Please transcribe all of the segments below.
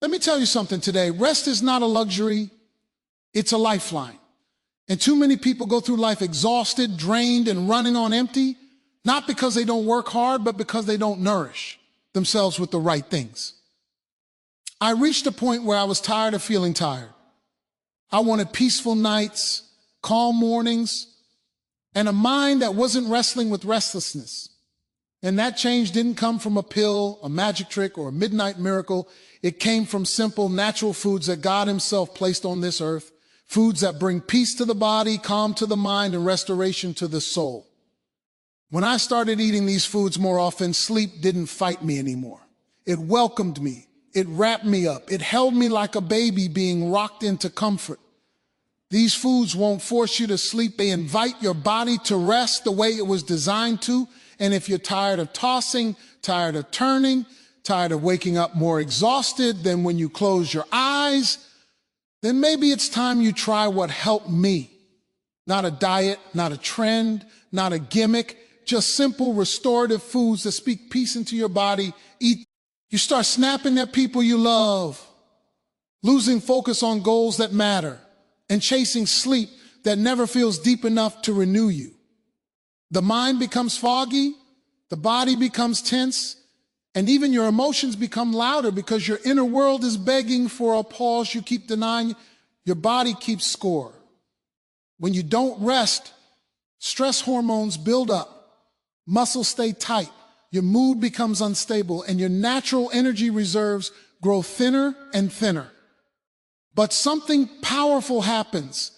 Let me tell you something today. Rest is not a luxury, it's a lifeline. And too many people go through life exhausted, drained, and running on empty, not because they don't work hard, but because they don't nourish themselves with the right things. I reached a point where I was tired of feeling tired. I wanted peaceful nights, calm mornings, and a mind that wasn't wrestling with restlessness. And that change didn't come from a pill, a magic trick, or a midnight miracle. It came from simple, natural foods that God Himself placed on this earth, foods that bring peace to the body, calm to the mind, and restoration to the soul. When I started eating these foods more often, sleep didn't fight me anymore. It welcomed me. It wrapped me up. It held me like a baby being rocked into comfort. These foods won't force you to sleep. They invite your body to rest the way it was designed to. And if you're tired of tossing, tired of turning, tired of waking up more exhausted than when you close your eyes, then maybe it's time you try what helped me. Not a diet, not a trend, not a gimmick, just simple restorative foods that speak peace into your body. Eat. You start snapping at people you love, losing focus on goals that matter, and chasing sleep that never feels deep enough to renew you. The mind becomes foggy, the body becomes tense, and even your emotions become louder because your inner world is begging for a pause you keep denying. Your body keeps score. When you don't rest, stress hormones build up, muscles stay tight, your mood becomes unstable, and your natural energy reserves grow thinner and thinner. But something powerful happens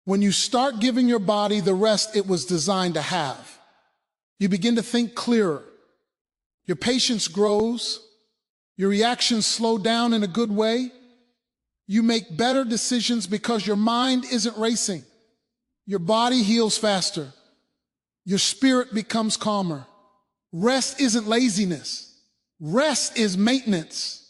when you start giving your body the rest it was designed to have. You begin to think clearer. Your patience grows. Your reactions slow down in a good way. You make better decisions because your mind isn't racing. Your body heals faster. Your spirit becomes calmer. Rest isn't laziness. Rest is maintenance.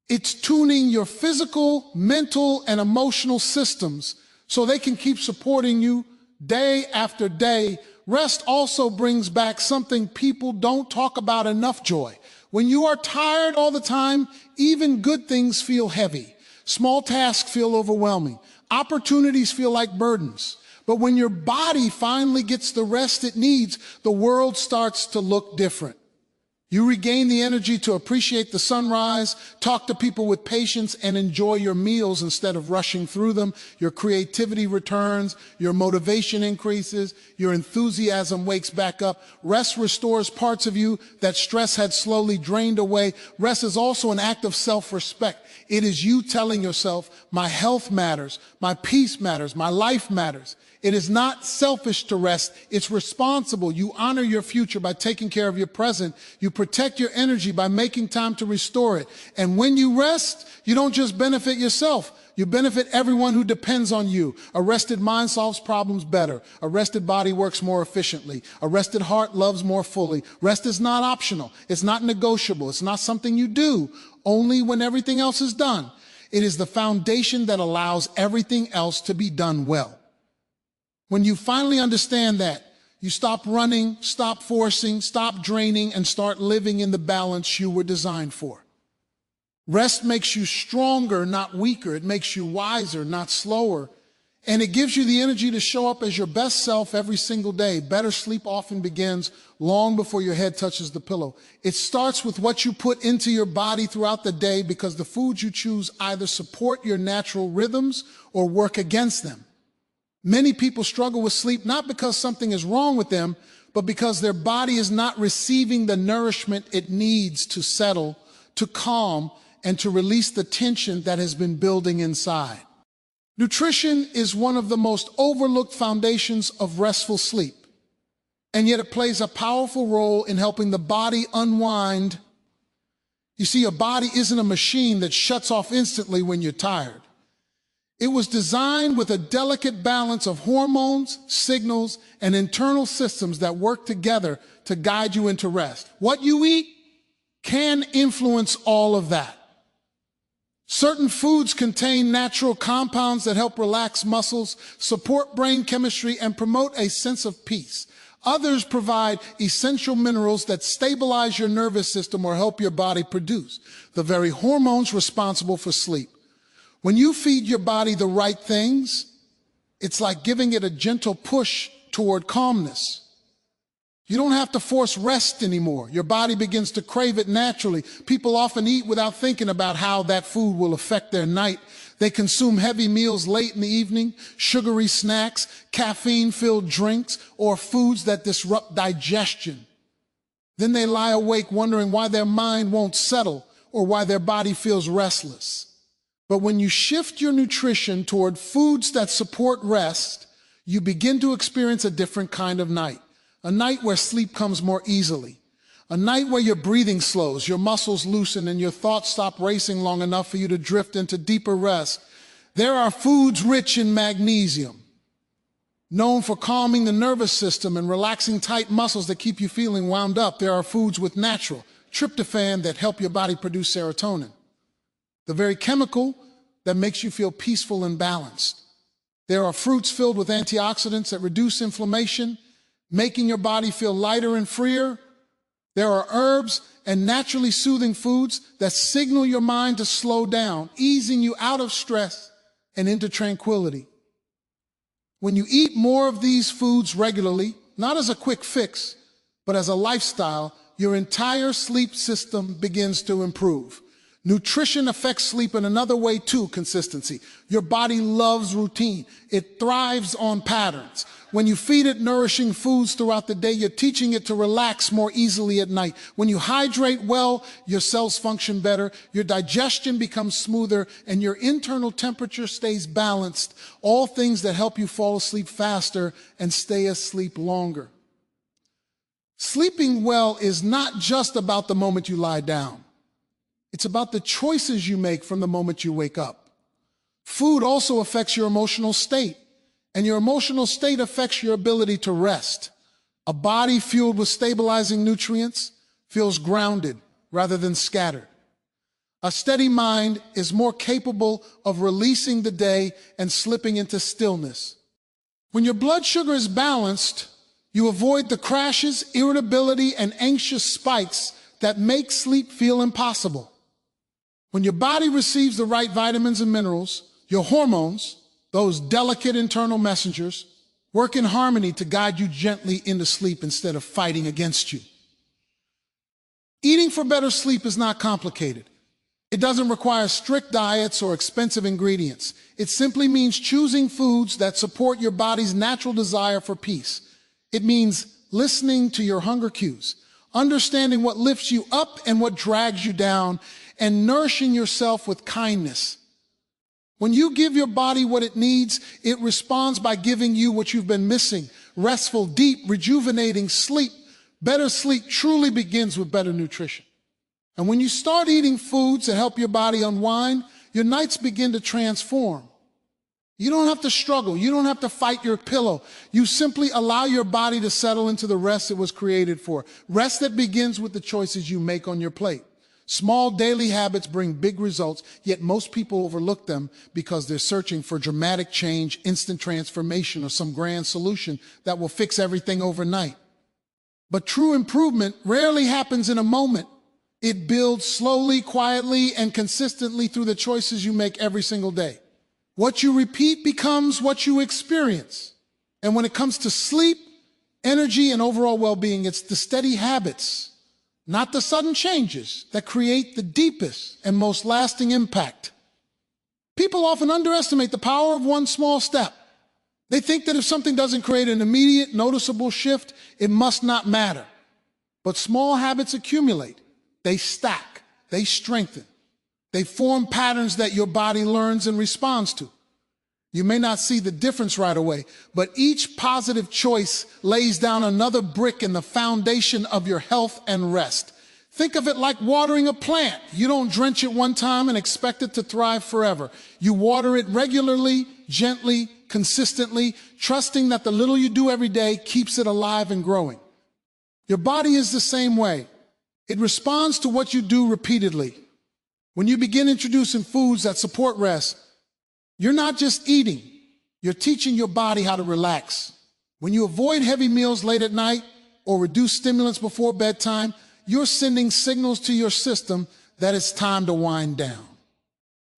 It's tuning your physical, mental, and emotional systems so they can keep supporting you day after day. Rest also brings back something people don't talk about enough: joy. When you are tired all the time, even good things feel heavy. Small tasks feel overwhelming. Opportunities feel like burdens. But when your body finally gets the rest it needs, the world starts to look different. You regain the energy to appreciate the sunrise, talk to people with patience, and enjoy your meals instead of rushing through them. Your creativity returns, your motivation increases, your enthusiasm wakes back up. Rest restores parts of you that stress had slowly drained away. Rest is also an act of self-respect. It is you telling yourself, my health matters, my peace matters, my life matters. It is not selfish to rest. It's responsible. You honor your future by taking care of your present. You protect your energy by making time to restore it. And when you rest, you don't just benefit yourself. You benefit everyone who depends on you. A rested mind solves problems better. A rested body works more efficiently. A rested heart loves more fully. Rest is not optional. It's not negotiable. It's not something you do only when everything else is done. It is the foundation that allows everything else to be done well. When you finally understand that, you stop running, stop forcing, stop draining, and start living in the balance you were designed for. Rest makes you stronger, not weaker. It makes you wiser, not slower. And it gives you the energy to show up as your best self every single day. Better sleep often begins long before your head touches the pillow. It starts with what you put into your body throughout the day, because the foods you choose either support your natural rhythms or work against them. Many people struggle with sleep not because something is wrong with them, but because their body is not receiving the nourishment it needs to settle, to calm, and to release the tension that has been building inside. Nutrition is one of the most overlooked foundations of restful sleep, and yet it plays a powerful role in helping the body unwind. You see, a body isn't a machine that shuts off instantly when you're tired. It was designed with a delicate balance of hormones, signals, and internal systems that work together to guide you into rest. What you eat can influence all of that. Certain foods contain natural compounds that help relax muscles, support brain chemistry, and promote a sense of peace. Others provide essential minerals that stabilize your nervous system or help your body produce the very hormones responsible for sleep. When you feed your body the right things, it's like giving it a gentle push toward calmness. You don't have to force rest anymore. Your body begins to crave it naturally. People often eat without thinking about how that food will affect their night. They consume heavy meals late in the evening, sugary snacks, caffeine-filled drinks, or foods that disrupt digestion. Then they lie awake wondering why their mind won't settle or why their body feels restless. But when you shift your nutrition toward foods that support rest, you begin to experience a different kind of night. A night where sleep comes more easily. A night where your breathing slows, your muscles loosen, and your thoughts stop racing long enough for you to drift into deeper rest. There are foods rich in magnesium, known for calming the nervous system and relaxing tight muscles that keep you feeling wound up. There are foods with natural tryptophan that help your body produce serotonin, the very chemical that makes you feel peaceful and balanced. There are fruits filled with antioxidants that reduce inflammation, making your body feel lighter and freer. There are herbs and naturally soothing foods that signal your mind to slow down, easing you out of stress and into tranquility. When you eat more of these foods regularly, not as a quick fix, but as a lifestyle, your entire sleep system begins to improve. Nutrition affects sleep in another way too, consistency. Your body loves routine. It thrives on patterns. When you feed it nourishing foods throughout the day, you're teaching it to relax more easily at night. When you hydrate well, your cells function better, your digestion becomes smoother, and your internal temperature stays balanced. All things that help you fall asleep faster and stay asleep longer. Sleeping well is not just about the moment you lie down. It's about the choices you make from the moment you wake up. Food also affects your emotional state, and your emotional state affects your ability to rest. A body fueled with stabilizing nutrients feels grounded rather than scattered. A steady mind is more capable of releasing the day and slipping into stillness. When your blood sugar is balanced, you avoid the crashes, irritability, and anxious spikes that make sleep feel impossible. When your body receives the right vitamins and minerals, your hormones, those delicate internal messengers, work in harmony to guide you gently into sleep instead of fighting against you. Eating for better sleep is not complicated. It doesn't require strict diets or expensive ingredients. It simply means choosing foods that support your body's natural desire for peace. It means listening to your hunger cues, understanding what lifts you up and what drags you down, and nourishing yourself with kindness. When you give your body what it needs, it responds by giving you what you've been missing. Restful, deep, rejuvenating sleep. Better sleep truly begins with better nutrition. And when you start eating foods that help your body unwind, your nights begin to transform. You don't have to struggle. You don't have to fight your pillow. You simply allow your body to settle into the rest it was created for. Rest that begins with the choices you make on your plate. Small daily habits bring big results, yet most people overlook them because they're searching for dramatic change, instant transformation, or some grand solution that will fix everything overnight. But true improvement rarely happens in a moment. It builds slowly, quietly, and consistently through the choices you make every single day. What you repeat becomes what you experience. And when it comes to sleep, energy, and overall well-being, it's the steady habits, not the sudden changes, that create the deepest and most lasting impact. People often underestimate the power of one small step. They think that if something doesn't create an immediate, noticeable shift, it must not matter. But small habits accumulate. They stack. They strengthen. They form patterns that your body learns and responds to. You may not see the difference right away, but each positive choice lays down another brick in the foundation of your health and rest. Think of it like watering a plant. You don't drench it one time and expect it to thrive forever. You water it regularly, gently, consistently, trusting that the little you do every day keeps it alive and growing. Your body is the same way. It responds to what you do repeatedly. When you begin introducing foods that support rest, you're not just eating, you're teaching your body how to relax. When you avoid heavy meals late at night or reduce stimulants before bedtime, you're sending signals to your system that it's time to wind down.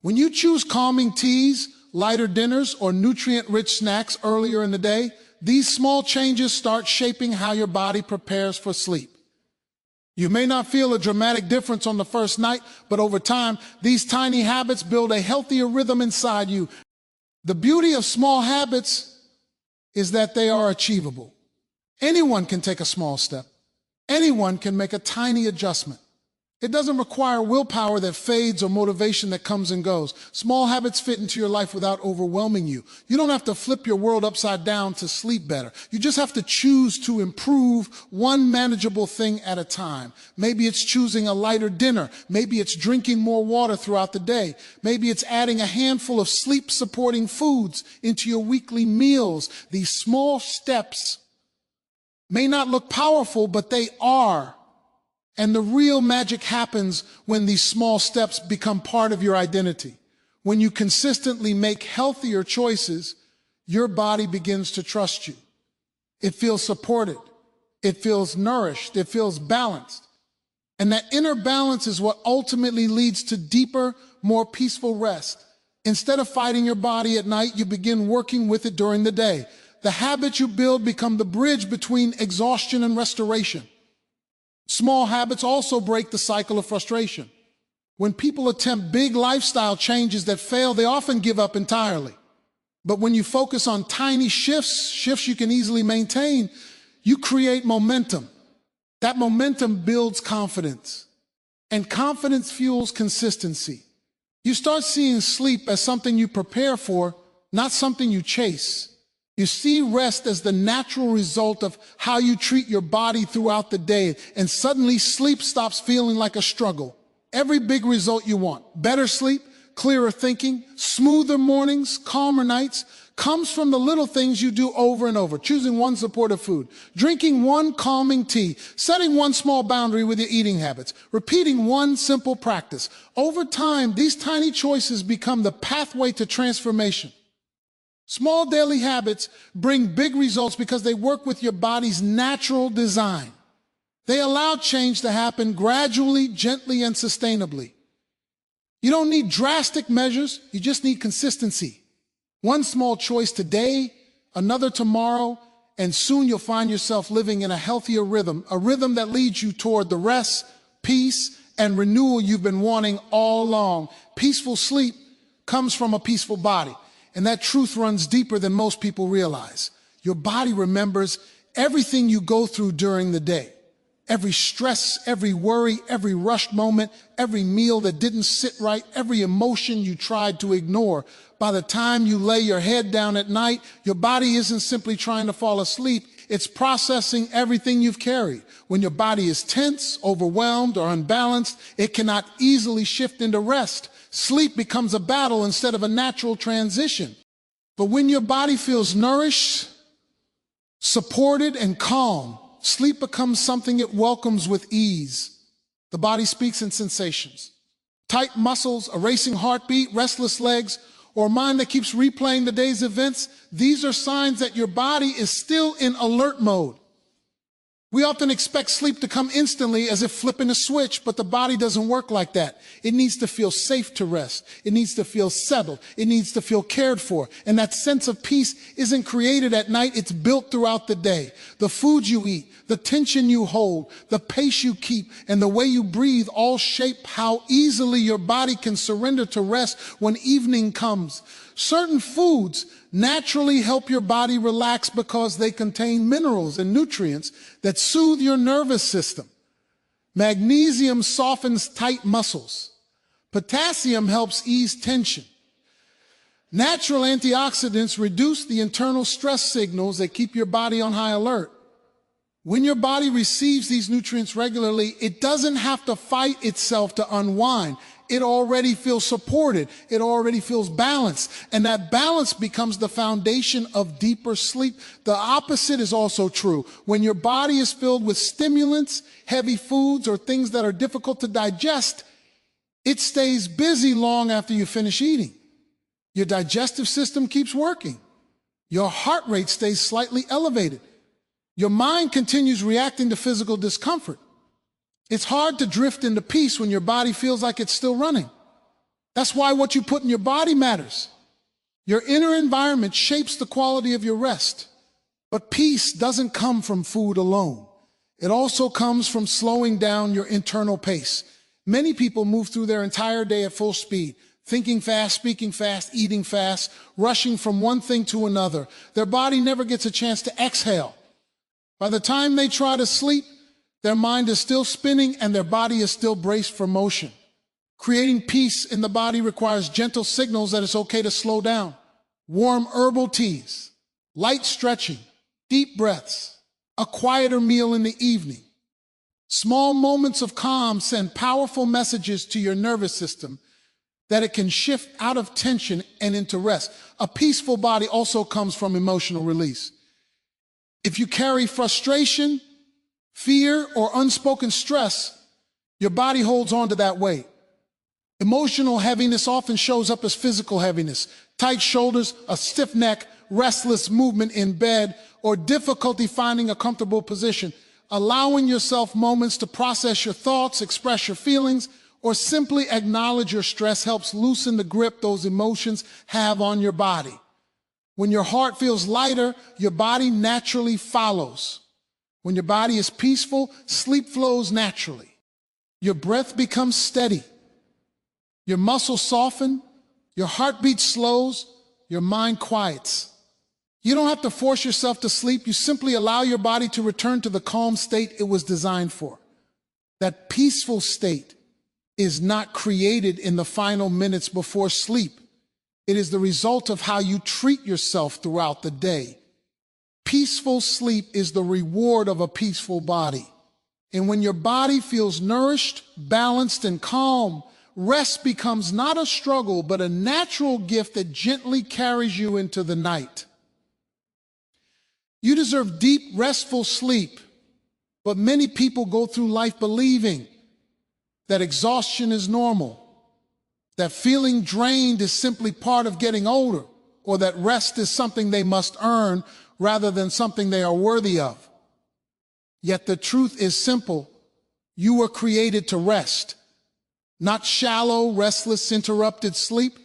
When you choose calming teas, lighter dinners, or nutrient-rich snacks earlier in the day, these small changes start shaping how your body prepares for sleep. You may not feel a dramatic difference on the first night, but over time, these tiny habits build a healthier rhythm inside you. The beauty of small habits is that they are achievable. Anyone can take a small step. Anyone can make a tiny adjustment. It doesn't require willpower that fades or motivation that comes and goes. Small habits fit into your life without overwhelming you. You don't have to flip your world upside down to sleep better. You just have to choose to improve one manageable thing at a time. Maybe it's choosing a lighter dinner. Maybe it's drinking more water throughout the day. Maybe it's adding a handful of sleep-supporting foods into your weekly meals. These small steps may not look powerful, but they are. And the real magic happens when these small steps become part of your identity. When you consistently make healthier choices, your body begins to trust you. It feels supported. It feels nourished. It feels balanced. And that inner balance is what ultimately leads to deeper, more peaceful rest. Instead of fighting your body at night, you begin working with it during the day. The habits you build become the bridge between exhaustion and restoration. Small habits also break the cycle of frustration. When people attempt big lifestyle changes that fail, they often give up entirely. But when you focus on tiny shifts you can easily maintain, you create momentum. That momentum builds confidence, and confidence fuels consistency. You start seeing sleep as something you prepare for, not something you chase. You see rest as the natural result of how you treat your body throughout the day, and suddenly sleep stops feeling like a struggle. Every big result you want, better sleep, clearer thinking, smoother mornings, calmer nights, comes from the little things you do over and over. Choosing one supportive food, drinking one calming tea, setting one small boundary with your eating habits, repeating one simple practice. Over time, these tiny choices become the pathway to transformation. Small daily habits bring big results because they work with your body's natural design. They allow change to happen gradually, gently, and sustainably. You don't need drastic measures, you just need consistency. One small choice today, another tomorrow, and soon you'll find yourself living in a healthier rhythm, a rhythm that leads you toward the rest, peace, and renewal you've been wanting all along. Peaceful sleep comes from a peaceful body. And that truth runs deeper than most people realize. Your body remembers everything you go through during the day. Every stress, every worry, every rushed moment, every meal that didn't sit right, every emotion you tried to ignore. By the time you lay your head down at night, your body isn't simply trying to fall asleep. It's processing everything you've carried. When your body is tense, overwhelmed, or unbalanced, it cannot easily shift into rest. Sleep becomes a battle instead of a natural transition. But when your body feels nourished, supported, and calm, sleep becomes something it welcomes with ease. The body speaks in sensations. Tight muscles, a racing heartbeat, restless legs, or a mind that keeps replaying the day's events, these are signs that your body is still in alert mode. We often expect sleep to come instantly as if flipping a switch, but the body doesn't work like that. It needs to feel safe to rest. It needs to feel settled. It needs to feel cared for. And that sense of peace isn't created at night, it's built throughout the day. The food you eat, the tension you hold, the pace you keep, and the way you breathe all shape how easily your body can surrender to rest when evening comes. Certain foods naturally help your body relax because they contain minerals and nutrients that soothe your nervous system. Magnesium softens tight muscles. Potassium helps ease tension. Natural antioxidants reduce the internal stress signals that keep your body on high alert. When your body receives these nutrients regularly, it doesn't have to fight itself to unwind. It already feels supported. It already feels balanced. And that balance becomes the foundation of deeper sleep. The opposite is also true. When your body is filled with stimulants, heavy foods, or things that are difficult to digest, it stays busy long after you finish eating. Your digestive system keeps working. Your heart rate stays slightly elevated. Your mind continues reacting to physical discomfort. It's hard to drift into peace when your body feels like it's still running. That's why what you put in your body matters. Your inner environment shapes the quality of your rest. But peace doesn't come from food alone. It also comes from slowing down your internal pace. Many people move through their entire day at full speed, thinking fast, speaking fast, eating fast, rushing from one thing to another. Their body never gets a chance to exhale. By the time they try to sleep, their mind is still spinning and their body is still braced for motion. Creating peace in the body requires gentle signals that it's okay to slow down. Warm herbal teas, light stretching, deep breaths, a quieter meal in the evening. Small moments of calm send powerful messages to your nervous system that it can shift out of tension and into rest. A peaceful body also comes from emotional release. If you carry frustration, fear, or unspoken stress, your body holds on to that weight. Emotional heaviness often shows up as physical heaviness, tight shoulders, a stiff neck, restless movement in bed, or difficulty finding a comfortable position. Allowing yourself moments to process your thoughts, express your feelings, or simply acknowledge your stress helps loosen the grip those emotions have on your body. When your heart feels lighter, your body naturally follows. When your body is peaceful, sleep flows naturally. Your breath becomes steady. Your muscles soften, your heartbeat slows, your mind quiets. You don't have to force yourself to sleep. You simply allow your body to return to the calm state it was designed for. That peaceful state is not created in the final minutes before sleep. It is the result of how you treat yourself throughout the day. Peaceful sleep is the reward of a peaceful body. And when your body feels nourished, balanced, and calm, rest becomes not a struggle, but a natural gift that gently carries you into the night. You deserve deep, restful sleep, but many people go through life believing that exhaustion is normal, that feeling drained is simply part of getting older, or that rest is something they must earn rather than something they are worthy of. Yet the truth is simple. You were created to rest. Not shallow, restless, interrupted sleep,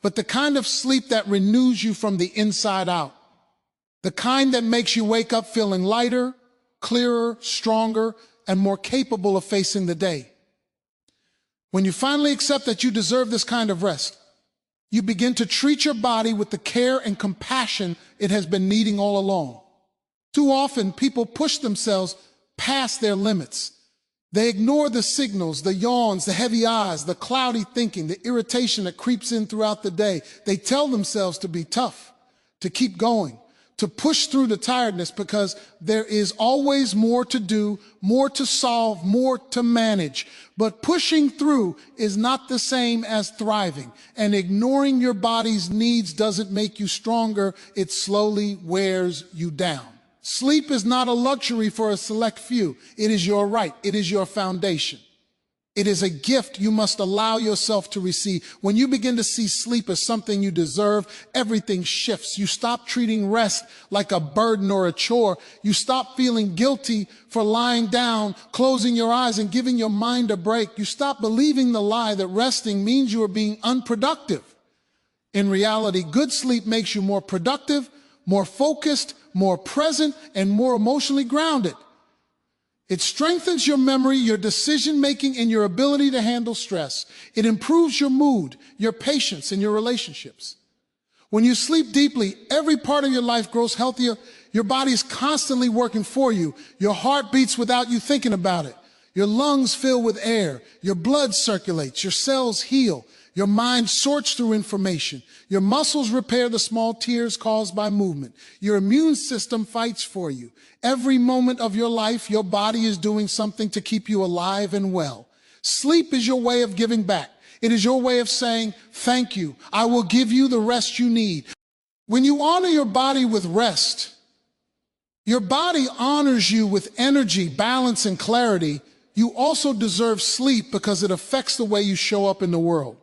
but the kind of sleep that renews you from the inside out. The kind that makes you wake up feeling lighter, clearer, stronger, and more capable of facing the day. When you finally accept that you deserve this kind of rest, you begin to treat your body with the care and compassion it has been needing all along. Too often, people push themselves past their limits. They ignore the signals, the yawns, the heavy eyes, the cloudy thinking, the irritation that creeps in throughout the day. They tell themselves to be tough, to keep going, to push through the tiredness because there is always more to do, more to solve, more to manage. But pushing through is not the same as thriving. And ignoring your body's needs doesn't make you stronger. It slowly wears you down. Sleep is not a luxury for a select few. It is your right. It is your foundation. It is a gift you must allow yourself to receive. When you begin to see sleep as something you deserve, everything shifts. You stop treating rest like a burden or a chore. You stop feeling guilty for lying down, closing your eyes, and giving your mind a break. You stop believing the lie that resting means you are being unproductive. In reality, good sleep makes you more productive, more focused, more present, and more emotionally grounded. It strengthens your memory, your decision-making, and your ability to handle stress. It improves your mood, your patience, and your relationships. When you sleep deeply, every part of your life grows healthier. Your body is constantly working for you. Your heart beats without you thinking about it. Your lungs fill with air. Your blood circulates. Your cells heal. Your mind sorts through information. Your muscles repair the small tears caused by movement. Your immune system fights for you. Every moment of your life, your body is doing something to keep you alive and well. Sleep is your way of giving back. It is your way of saying, thank you. I will give you the rest you need. When you honor your body with rest, your body honors you with energy, balance, and clarity. You also deserve sleep because it affects the way you show up in the world.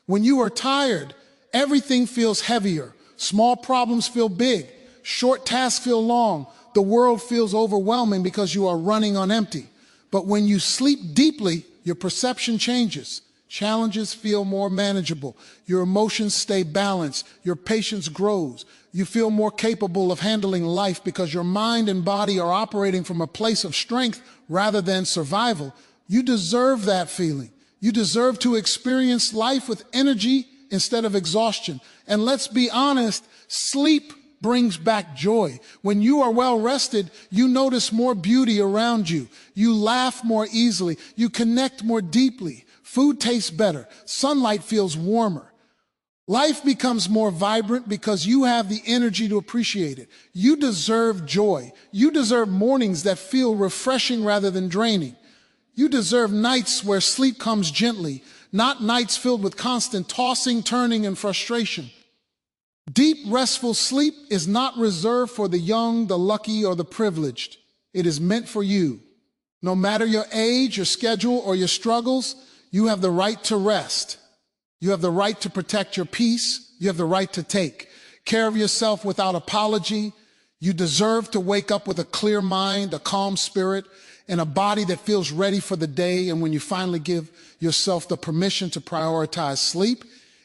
When you are tired, everything feels heavier. Small problems feel big. Short tasks feel long. The world feels overwhelming because you are running on empty. But when you sleep deeply, your perception changes. Challenges feel more manageable. Your emotions stay balanced. Your patience grows. You feel more capable of handling life because your mind and body are operating from a place of strength rather than survival. You deserve that feeling. You deserve to experience life with energy instead of exhaustion. And let's be honest, sleep brings back joy. When you are well rested, you notice more beauty around you. You laugh more easily. You connect more deeply. Food tastes better. Sunlight feels warmer. Life becomes more vibrant because you have the energy to appreciate it. You deserve joy. You deserve mornings that feel refreshing rather than draining. You deserve nights where sleep comes gently, not nights filled with constant tossing, turning, and frustration. Deep, restful sleep is not reserved for the young, the lucky, or the privileged. It is meant for you. No matter your age, your schedule, or your struggles, you have the right to rest. You have the right to protect your peace. You have the right to take care of yourself without apology. You deserve to wake up with a clear mind, a calm spirit, and a body that feels ready for the day. And when you finally give yourself the permission to prioritize sleep,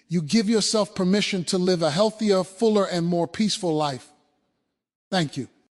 you give yourself permission to live a healthier, fuller, and more peaceful life. Thank you.